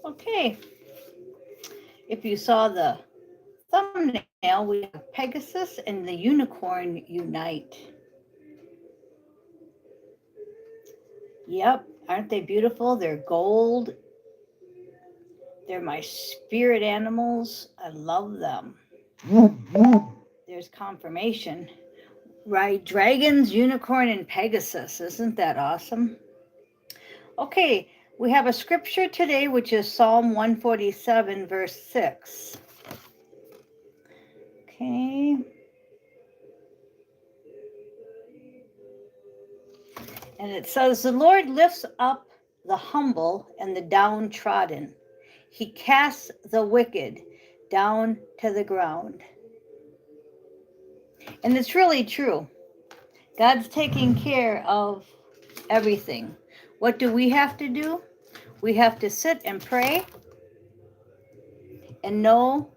Okay, if you saw the thumbnail, we have Pegasus and the unicorn unite. Yep, aren't they beautiful? They're gold. They're my spirit animals. I love them. There's confirmation. Right, dragons, unicorn, and Pegasus. Isn't that awesome? Okay, we have a scripture today, which is Psalm 147, verse 6. Okay. And it says, the Lord lifts up the humble and the downtrodden. He casts the wicked down to the ground. And it's really true. God's taking care of everything. What do we have to do? We have to sit and pray and know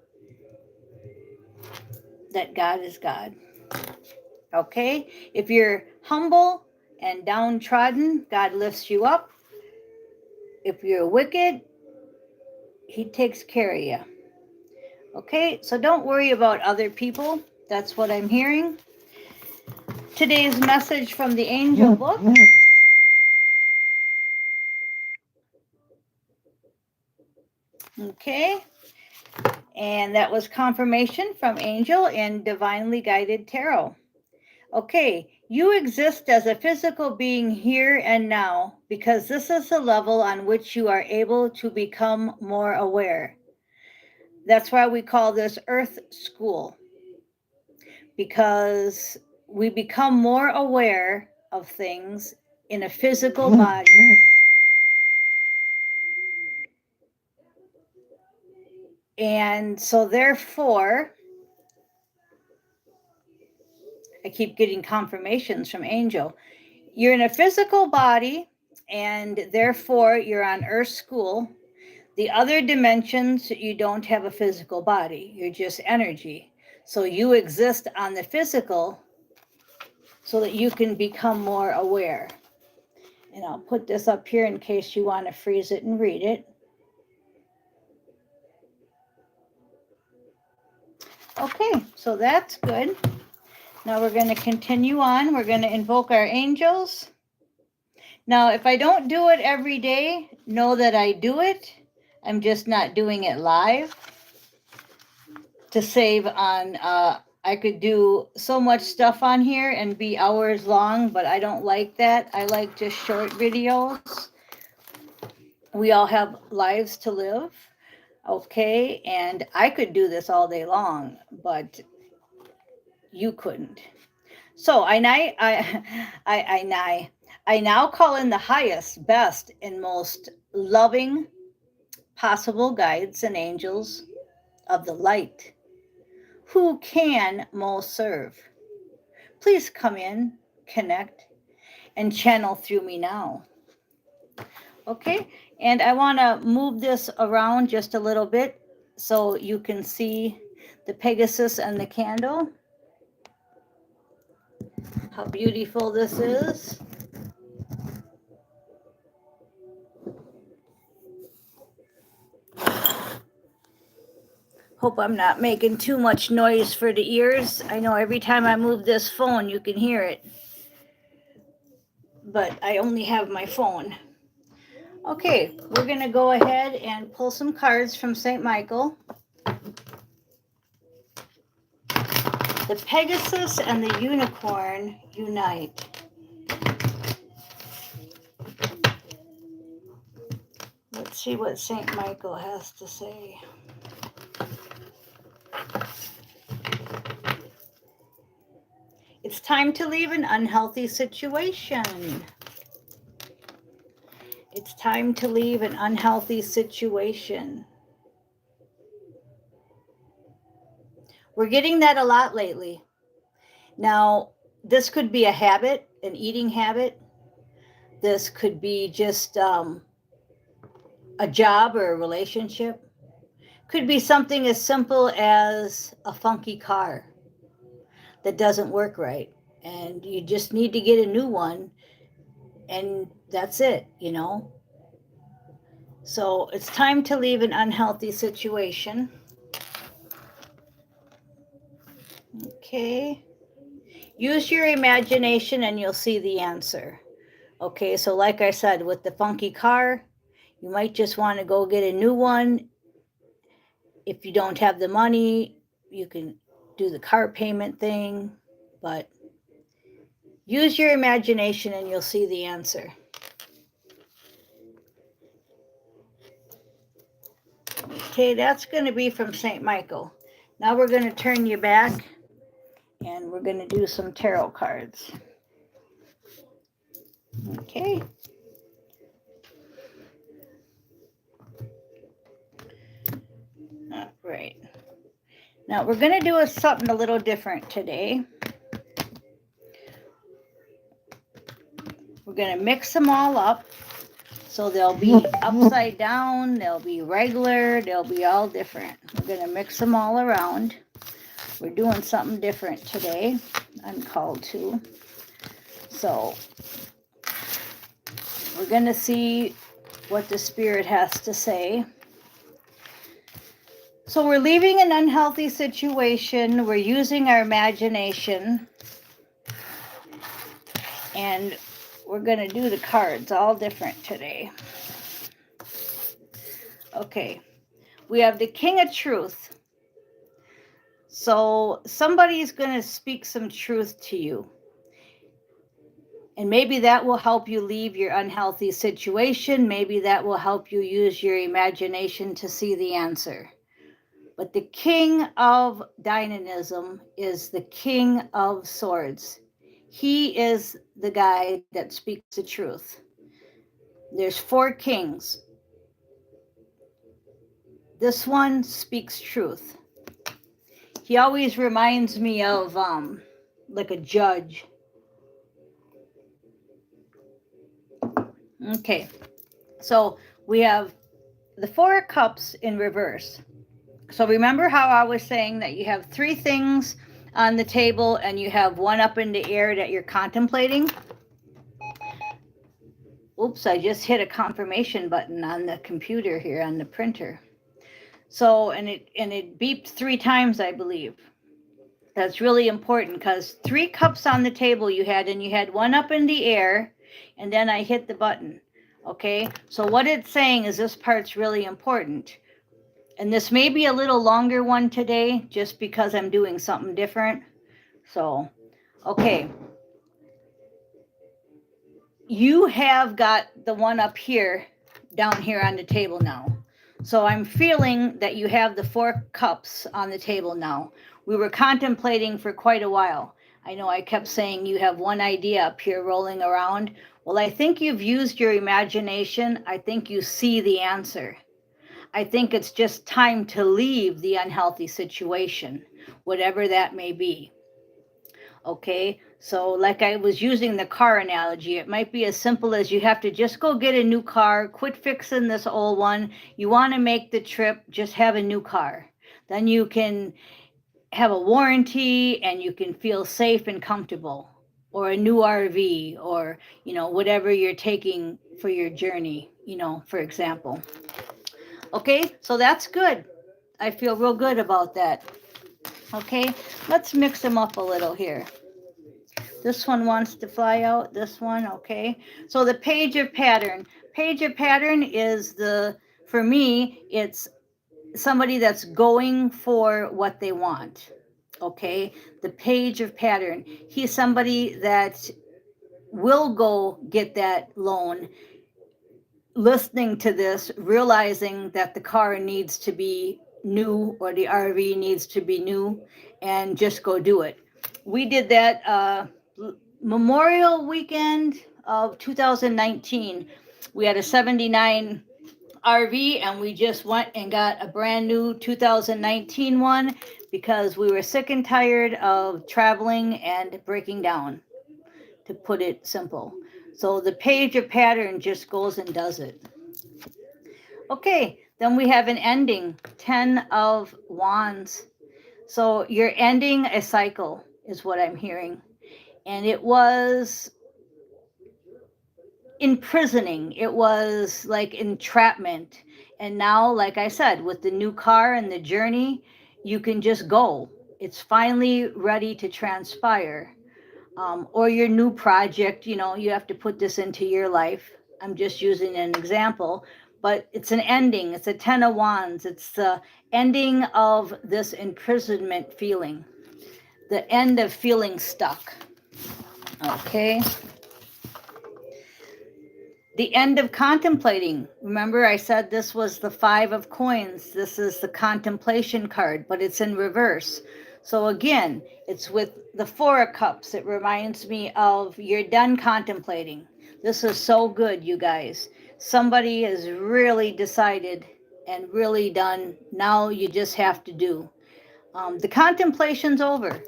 that God is God. Okay? If you're humble and downtrodden, God lifts you up. If you're wicked, He takes care of you. Okay? So don't worry about other people. That's what I'm hearing. Today's message from the angel book. Okay? And that was confirmation from Angel and Divinely Guided Tarot. Okay, you exist as a physical being here and now because this is the level on which you are able to become more aware. That's why we call this Earth School, because we become more aware of things in a physical body. And so therefore, I keep getting confirmations from Angel. You're in a physical body, and therefore you're on Earth School. The other dimensions, you don't have a physical body. You're just energy. So you exist on the physical so that you can become more aware. And I'll put this up here in case you want to freeze it and read it. Okay, so that's good. Now we're going to continue on. We're going to invoke our angels. Now, if I don't do it every day, know that I do it. I'm just not doing it live to save on, I could do so much stuff on here and be hours long, but I don't like that. I like just short videos. We all have lives to live, okay? And I could do this all day long, but you couldn't. So I now call in the highest, best, and most loving possible guides and angels of the light who can most serve. Please come in, connect, and channel through me now. Okay, and I want to move this around just a little bit so you can see the Pegasus and the candle. How beautiful this is. Hope I'm not making too much noise for the ears. I know every time I move this phone, you can hear it. But I only have my phone. Okay, we're going to go ahead and pull some cards from St. Michael. The Pegasus and the unicorn unite. Let's see what St. Michael has to say. It's time to leave an unhealthy situation. It's time to leave an unhealthy situation. We're getting that a lot lately. Now, this could be a habit, an eating habit. This could be just a job or a relationship. Could be something as simple as a funky car that doesn't work right. And you just need to get a new one. And that's it, you know. So it's time to leave an unhealthy situation. Okay. Use your imagination and you'll see the answer. Okay, so like I said, with the funky car, you might just want to go get a new one. If you don't have the money, you can do the car payment thing, but use your imagination and you'll see the answer. Okay, that's going to be from St. Michael. Now we're going to turn you back and we're going to do some tarot cards. Okay. All right. Now we're going to do something a little different today. We're going to mix them all up. So they'll be upside down, they'll be regular, they'll be all different. We're going to mix them all around. We're doing something different today. I'm called to. So we're going to see what the Spirit has to say. So we're leaving an unhealthy situation. We're using our imagination. And we're going to do the cards all different today. Okay. We have the King of Truth. So somebody's going to speak some truth to you. And maybe that will help you leave your unhealthy situation. Maybe that will help you use your imagination to see the answer. But the King of Dynamism is the King of Swords. He is the guy that speaks the truth. There's 4 kings. This one speaks truth. He always reminds me of like a judge. Okay, so we have the 4 of Cups in reverse. So remember how I was saying that you have 3 things on the table and you have one up in the air that you're contemplating? Oops, I just hit a confirmation button on the computer here on the printer. So, and it beeped 3 times, I believe. That's really important because 3 cups on the table you had, and you had one up in the air, and then I hit the button. Okay, so what it's saying is this part's really important. And this may be a little longer one today just because I'm doing something different. So, okay. You have got the one up here, down here on the table now. So I'm feeling that you have the 4 cups on the table now. We were contemplating for quite a while. I know I kept saying you have one idea up here rolling around. Well, I think you've used your imagination. I think you see the answer. I think it's just time to leave the unhealthy situation, whatever that may be. Okay, so like I was using the car analogy, it might be as simple as you have to just go get a new car, quit fixing this old one. You want to make the trip, just have a new car. Then you can have a warranty and you can feel safe and comfortable. Or a new RV, or, whatever you're taking for your journey, for example. Okay, so that's good. I feel real good about that. Okay, let's mix them up a little here. This one wants to fly out, this one, okay. So the page of pattern. Page of pattern is for me, it's somebody that's going for what they want, okay. The page of pattern. He's somebody that will go get that loan, listening to this, realizing that the car needs to be new or the RV needs to be new, and just go do it. We did that Memorial weekend of 2019. We had a 79 RV and we just went and got a brand new 2019 one because we were sick and tired of traveling and breaking down, to put it simple. So the page of pattern just goes and does it. Okay, then we have an ending, 10 of Wands. So you're ending a cycle is what I'm hearing. And it was imprisoning. It was like entrapment. And now, like I said, with the new car and the journey, you can just go. It's finally ready to transpire. Or your new project, you know, you have to put this into your life. I'm just using an example, but it's an ending. It's a 10 of Wands. It's the ending of this imprisonment feeling, the end of feeling stuck. Okay. The end of contemplating. Remember, I said this was the 5 of coins. This is the contemplation card, but it's in reverse. So again, it's with the 4 of cups. It reminds me of you're done contemplating. This is so good, you guys. Somebody has really decided and really done. Now you just have to do. The contemplation's over.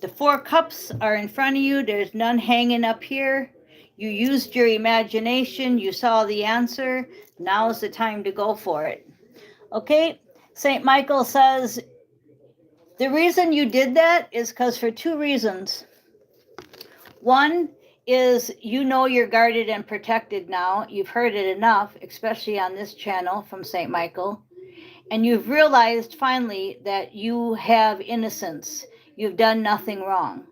The 4 cups are in front of you. There's none hanging up here. You used your imagination. You saw the answer. Now's the time to go for it. Okay? St. Michael says, the reason you did that is because for 2 reasons. One is you know you're guarded and protected now. You've heard it enough, especially on this channel from St. Michael. And you've realized finally that you have innocence. You've done nothing wrong.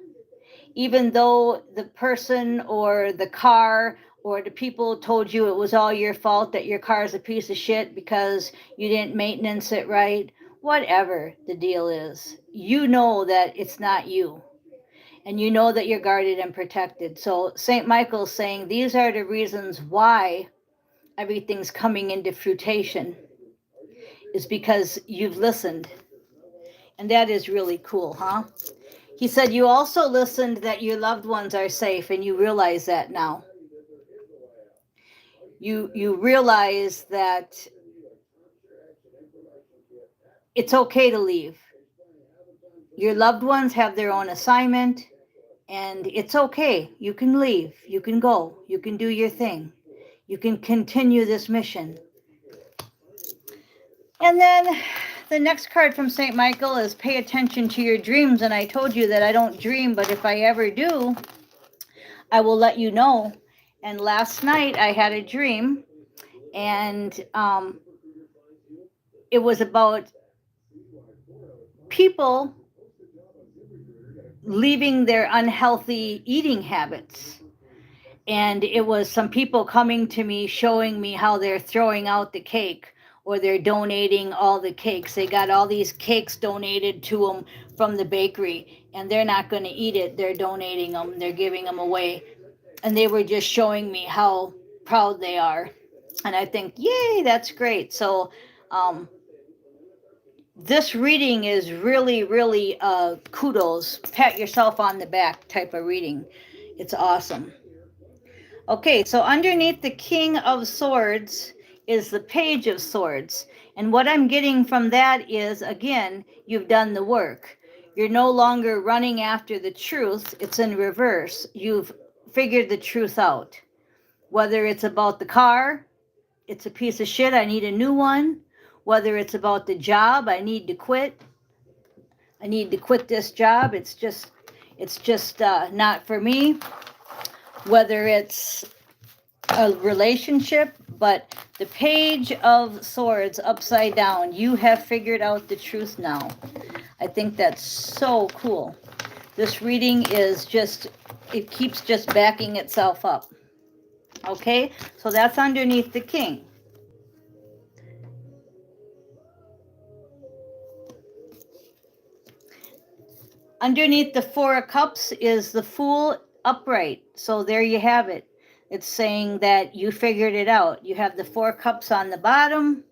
Even though the person or the car or the people told you it was all your fault, that your car is a piece of shit because you didn't maintenance it right, whatever the deal is, you know that it's not you. And you know that you're guarded and protected. So St. Michael's saying these are the reasons why everything's coming into fruition, is because you've listened. And that is really cool, huh? He said you also listened that your loved ones are safe, and you realize that now. You realize that it's okay to leave. Your loved ones have their own assignment, and it's okay. You can leave. You can go. You can do your thing. You can continue this mission. And then the next card from St. Michael is pay attention to your dreams. And I told you that I don't dream, but if I ever do, I will let you know. And last night I had a dream, and it was about people leaving their unhealthy eating habits. And it was some people coming to me showing me how they're throwing out the cake, or they're donating all the cakes. They got all these cakes donated to them from the bakery, and they're not going to eat it. They're donating them. They're giving them away. And they were just showing me how proud they are. And I think, yay, that's great. So this reading is really, really kudos, pat yourself on the back type of reading. It's awesome. Okay, so underneath the King of Swords is the Page of Swords. And what I'm getting from that is, again, you've done the work. You're no longer running after the truth. It's in reverse. You've figured the truth out. Whether it's about the car, it's a piece of shit, I need a new one. Whether it's about the job, I need to quit. I need to quit this job. It's just not for me. Whether it's a relationship, but the Page of Swords upside down, you have figured out the truth now. I think that's so cool. This reading is just, it keeps just backing itself up. Okay, so that's underneath the King. Underneath the Four of Cups is the Fool upright. So there you have it. It's saying that you figured it out. You have the 4 cups on the bottom.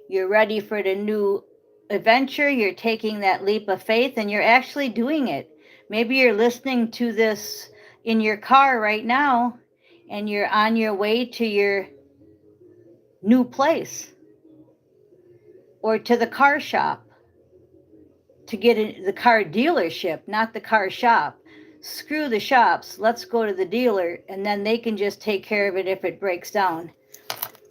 You're ready for the new adventure. You're taking that leap of faith, and you're actually doing it. Maybe you're listening to this in your car right now, and you're on your way to your new place or to the car shop to get in the car dealership, not the car shop. Screw the shops. Let's go to the dealer, and then they can just take care of it if it breaks down.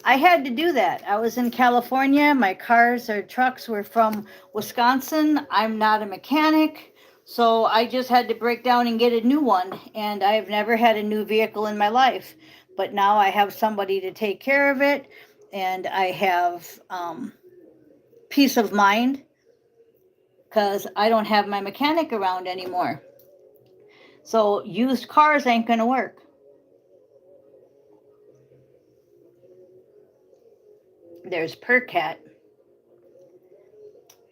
I had to do that. I was in California. My cars or trucks were from Wisconsin. I'm not a mechanic, so I just had to break down and get a new one. And I've never had a new vehicle in my life. but now I have somebody to take care of it, and I have peace of mind because I don't have my mechanic around anymore. So used cars ain't going to work. There's Percat.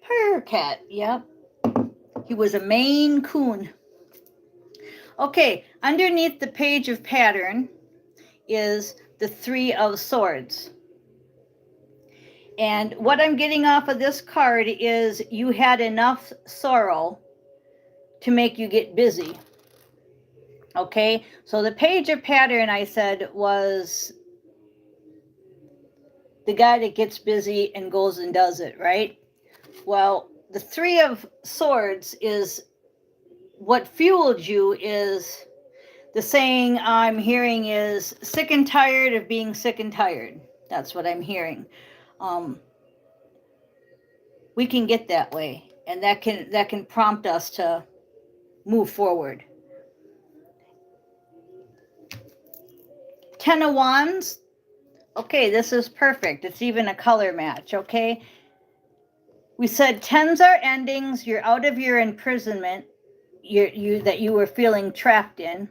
Percat, yep. He was a Maine Coon. Okay, underneath the page of pattern is the Three of Swords. And what I'm getting off of this card is you had enough sorrow to make you get busy. Okay, so the page of pattern, I said, was the guy that gets busy and goes and does it, right? Well, the Three of Swords is what fueled you is the saying I'm hearing is sick and tired of being sick and tired. That's what I'm hearing. We can get that way, and that can prompt us to move forward. 10 of Wands. Okay, this is perfect. It's even a color match, okay? We said 10s are endings. You're out of your imprisonment that you were feeling trapped in.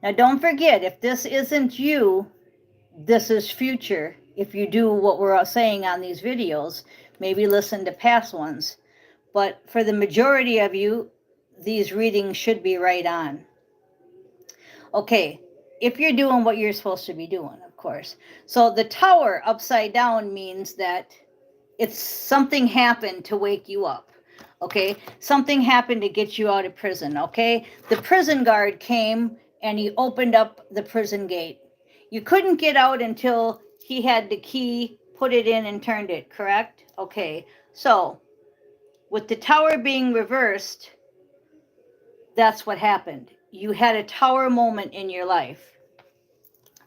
Now, don't forget, if this isn't you, this is future. If you do what we're saying on these videos, maybe listen to past ones. But for the majority of you, these readings should be right on. Okay, if you're doing what you're supposed to be doing, of course. So the tower upside down means that it's something happened to wake you up. Okay, something happened to get you out of prison. Okay, the prison guard came and he opened up the prison gate. You couldn't get out until he had the key, put it in, and turned it, correct? Okay, so with the tower being reversed, that's what happened. You had a tower moment in your life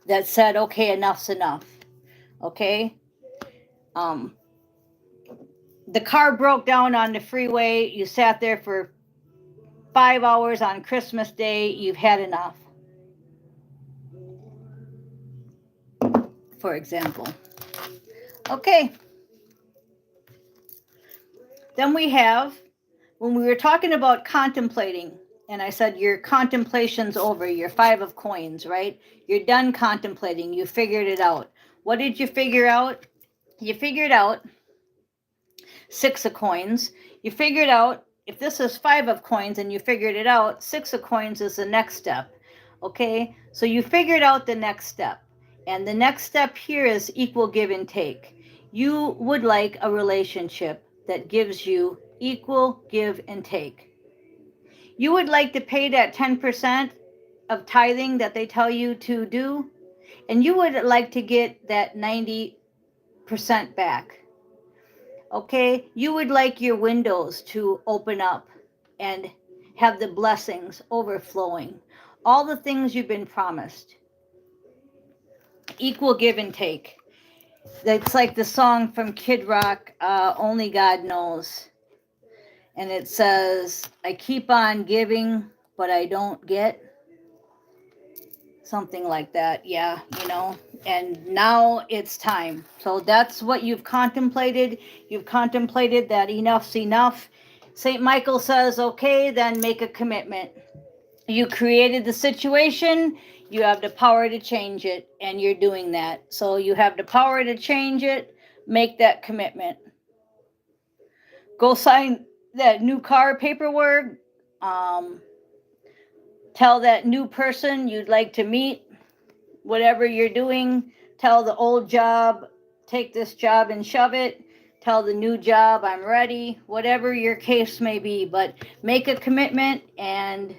that said, okay, enough's enough. Okay? The car broke down on the freeway. You sat there for 5 hours on Christmas Day. You've had enough. For example. Okay. Then we have, when we were talking about contemplating, and I said your contemplation's over, your 5 of coins, right? You're done contemplating. You figured it out. What did you figure out? You figured out 6 of coins. You figured out, if this is 5 of coins and you figured it out, 6 of coins is the next step. Okay, so you figured out the next step. And the next step here is equal give and take. You would like a relationship that gives you equal give and take. You would like to pay that 10% of tithing that they tell you to do, and you would like to get that 90% back. Okay, you would like your windows to open up and have the blessings overflowing. All the things you've been promised. Equal give and take. That's like the song from Kid Rock, Only God Knows. And it says, I keep on giving, but I don't get. Something like that, yeah, you know. And now it's time. So that's what you've contemplated. You've contemplated that enough's enough. St. Michael says, okay, then make a commitment. You created the situation. You have the power to change it, and you're doing that. So you have the power to change it. Make that commitment. Go sign that new car paperwork. Tell that new person you'd like to meet. Whatever you're doing, tell the old job, take this job and shove it. Tell the new job, I'm ready. Whatever your case may be, but make a commitment, and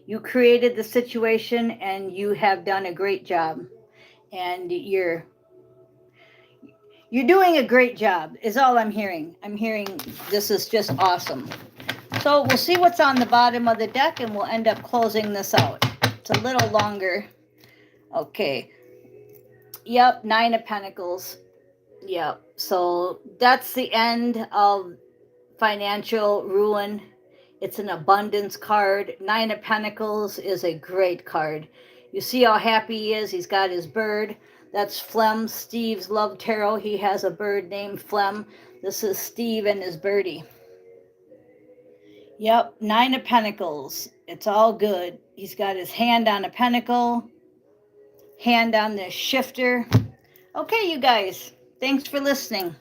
you created the situation and you have done a great job. And you're doing a great job is all I'm hearing. I'm hearing this is just awesome. So we'll see what's on the bottom of the deck, and we'll end up closing this out. It's a little longer. Okay. Yep, 9 of Pentacles. Yep. So that's the end of financial ruin. It's an abundance card. 9 of Pentacles is a great card. You see how happy he is? He's got his bird. That's Flem, Steve's love tarot. He has a bird named Flem. This is Steve and his birdie. Yep, 9 of Pentacles. It's all good. He's got his hand on a pentacle, hand on this shifter. Okay, you guys, thanks for listening.